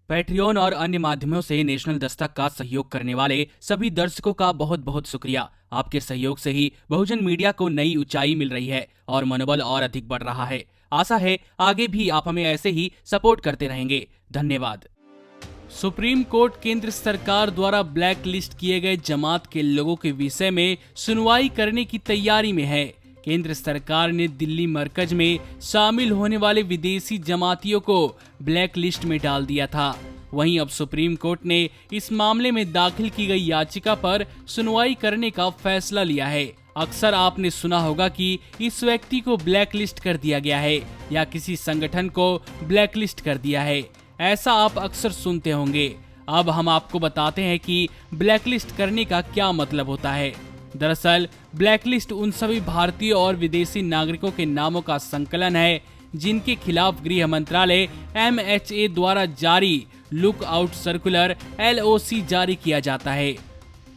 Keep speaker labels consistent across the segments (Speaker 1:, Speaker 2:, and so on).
Speaker 1: Patreon और अन्य माध्यमों से नेशनल दस्तक का सहयोग करने वाले सभी दर्शकों का बहुत बहुत शुक्रिया। आपके सहयोग से ही बहुजन मीडिया को नई ऊंचाई मिल रही है और मनोबल और अधिक बढ़ रहा है। आशा है आगे भी आप हमें ऐसे ही सपोर्ट करते रहेंगे। धन्यवाद। सुप्रीम कोर्ट केंद्र सरकार द्वारा ब्लैक लिस्ट किए गए जमात के लोगों के विषय में सुनवाई करने की तैयारी में है। केंद्र सरकार ने दिल्ली मरकज में शामिल होने वाले विदेशी जमातियों को ब्लैक लिस्ट में डाल दिया था। वहीं अब सुप्रीम कोर्ट ने इस मामले में दाखिल की गई याचिका पर सुनवाई करने का फैसला लिया है। अक्सर आपने सुना होगा कि इस व्यक्ति को ब्लैक लिस्ट कर दिया गया है या किसी संगठन को ब्लैक लिस्ट कर दिया है, ऐसा आप अक्सर सुनते होंगे। अब हम आपको बताते हैं कि ब्लैक लिस्ट करने का क्या मतलब होता है। दरअसल ब्लैकलिस्ट उन सभी भारतीय और विदेशी नागरिकों के नामों का संकलन है जिनके खिलाफ गृह मंत्रालय MHA द्वारा जारी लुक आउट सर्कुलर LOC जारी किया जाता है।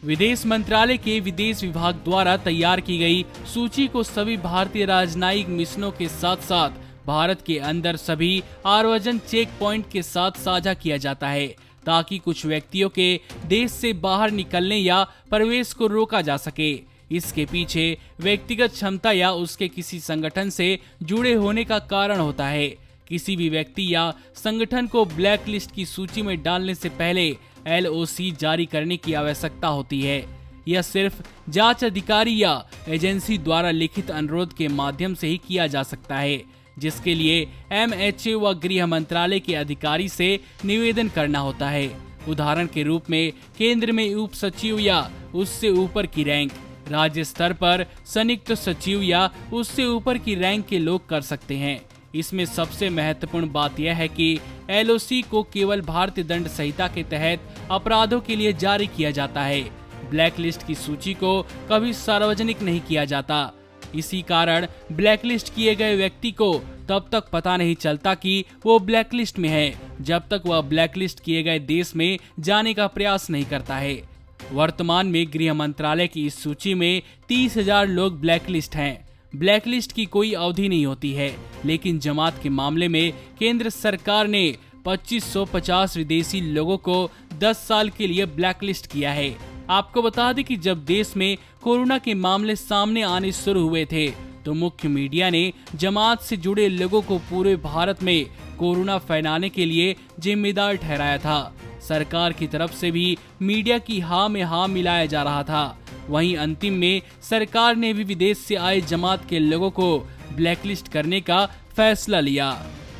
Speaker 1: विदेश मंत्रालय के विदेश विभाग द्वारा तैयार की गई सूची को सभी भारतीय राजनयिक मिशनों के साथ साथ भारत के अंदर सभी आव्रजन चेक पॉइंट के साथ साझा किया जाता है ताकि कुछ व्यक्तियों के देश से बाहर निकलने या प्रवेश को रोका जा सके। इसके पीछे व्यक्तिगत क्षमता या उसके किसी संगठन से जुड़े होने का कारण होता है। किसी भी व्यक्ति या संगठन को ब्लैक लिस्ट की सूची में डालने से पहले LOC जारी करने की आवश्यकता होती है। यह सिर्फ जांच अधिकारी या एजेंसी द्वारा लिखित अनुरोध के माध्यम से ही किया जा सकता है, जिसके लिए MHA व गृह मंत्रालय के अधिकारी से निवेदन करना होता है। उदाहरण के रूप में केंद्र में उप सचिव या उससे ऊपर की रैंक, राज्य स्तर पर संयुक्त सचिव या उससे ऊपर की रैंक के लोग कर सकते हैं। इसमें सबसे महत्वपूर्ण बात यह है कि LOC को केवल भारतीय दंड संहिता के तहत अपराधों के लिए जारी किया जाता है। ब्लैक लिस्ट की सूची को कभी सार्वजनिक नहीं किया जाता। इसी कारण ब्लैकलिस्ट किए गए व्यक्ति को तब तक पता नहीं चलता कि वो ब्लैकलिस्ट में है जब तक वह ब्लैकलिस्ट किए गए देश में जाने का प्रयास नहीं करता है। वर्तमान में गृह मंत्रालय की इस सूची में 30,000 लोग ब्लैकलिस्ट हैं। ब्लैकलिस्ट की कोई अवधि नहीं होती है, लेकिन जमात के मामले में केंद्र सरकार ने 2550 विदेशी लोगों को 10 साल के लिए ब्लैकलिस्ट किया है। आपको बता दें कि जब देश में कोरोना के मामले सामने आने शुरू हुए थे तो मुख्य मीडिया ने जमात से जुड़े लोगों को पूरे भारत में कोरोना फैलाने के लिए जिम्मेदार ठहराया था। सरकार की तरफ से भी मीडिया की हाँ में हाँ मिलाया जा रहा था। वहीं अंतिम में सरकार ने भी विदेश से आए जमात के लोगों को ब्लैकलिस्ट करने का फैसला लिया।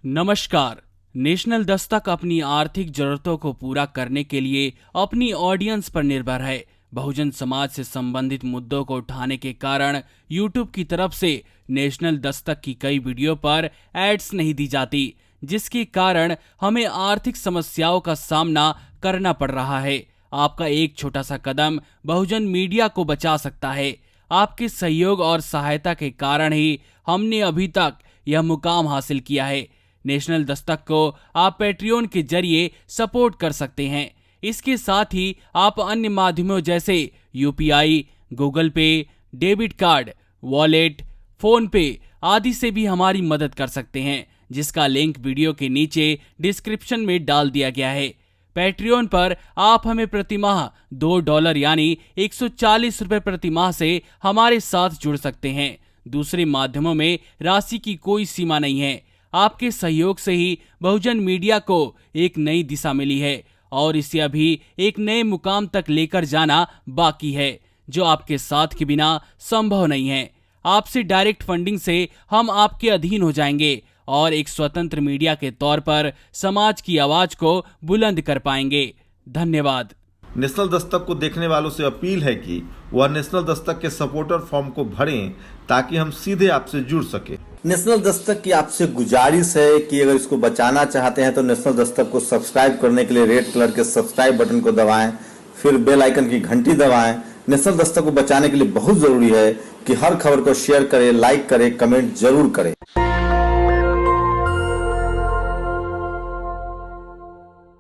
Speaker 1: नमस्कार। नेशनल दस्तक अपनी आर्थिक जरूरतों को पूरा करने के लिए अपनी ऑडियंस पर निर्भर है। बहुजन समाज से संबंधित मुद्दों को उठाने के कारण YouTube की तरफ से नेशनल दस्तक की कई वीडियो पर एड्स नहीं दी जाती, जिसके कारण हमें आर्थिक समस्याओं का सामना करना पड़ रहा है। आपका एक छोटा सा कदम बहुजन मीडिया को बचा सकता है। आपके सहयोग और सहायता के कारण ही हमने अभी तक यह मुकाम हासिल किया है। नेशनल दस्तक को आप पैट्रियन के जरिए सपोर्ट कर सकते हैं। इसके साथ ही आप अन्य माध्यमों जैसे UPI, गूगल पे, डेबिट कार्ड, वॉलेट, फोन पे आदि से भी हमारी मदद कर सकते हैं, जिसका लिंक वीडियो के नीचे डिस्क्रिप्शन में डाल दिया गया है। पैट्रियन पर आप हमें प्रतिमाह $2 यानी 140 रुपए प्रतिमाह से हमारे साथ जुड़ सकते हैं। दूसरे माध्यमों में राशि की कोई सीमा नहीं है। आपके सहयोग से ही बहुजन मीडिया को एक नई दिशा मिली है और इसे अभी एक नए मुकाम तक लेकर जाना बाकी है, जो आपके साथ के बिना संभव नहीं है। आपसे डायरेक्ट फंडिंग से हम आपके अधीन हो जाएंगे और एक स्वतंत्र मीडिया के तौर पर समाज की आवाज को बुलंद कर पाएंगे। धन्यवाद।
Speaker 2: नेशनल दस्तक को देखने वालों से अपील है कि वह नेशनल दस्तक के सपोर्टर फॉर्म को भरें ताकि हम सीधे आपसे जुड़ सके।
Speaker 3: नेशनल दस्तक की आपसे गुजारिश है कि अगर इसको बचाना चाहते हैं तो नेशनल दस्तक को सब्सक्राइब करने के लिए रेड कलर के सब्सक्राइब बटन को दबाएं, फिर बेल आइकन की घंटी दबाएं। नेशनल दस्तक को बचाने के लिए बहुत जरूरी है कि हर खबर को शेयर करें, लाइक करें, कमेंट जरूर करें।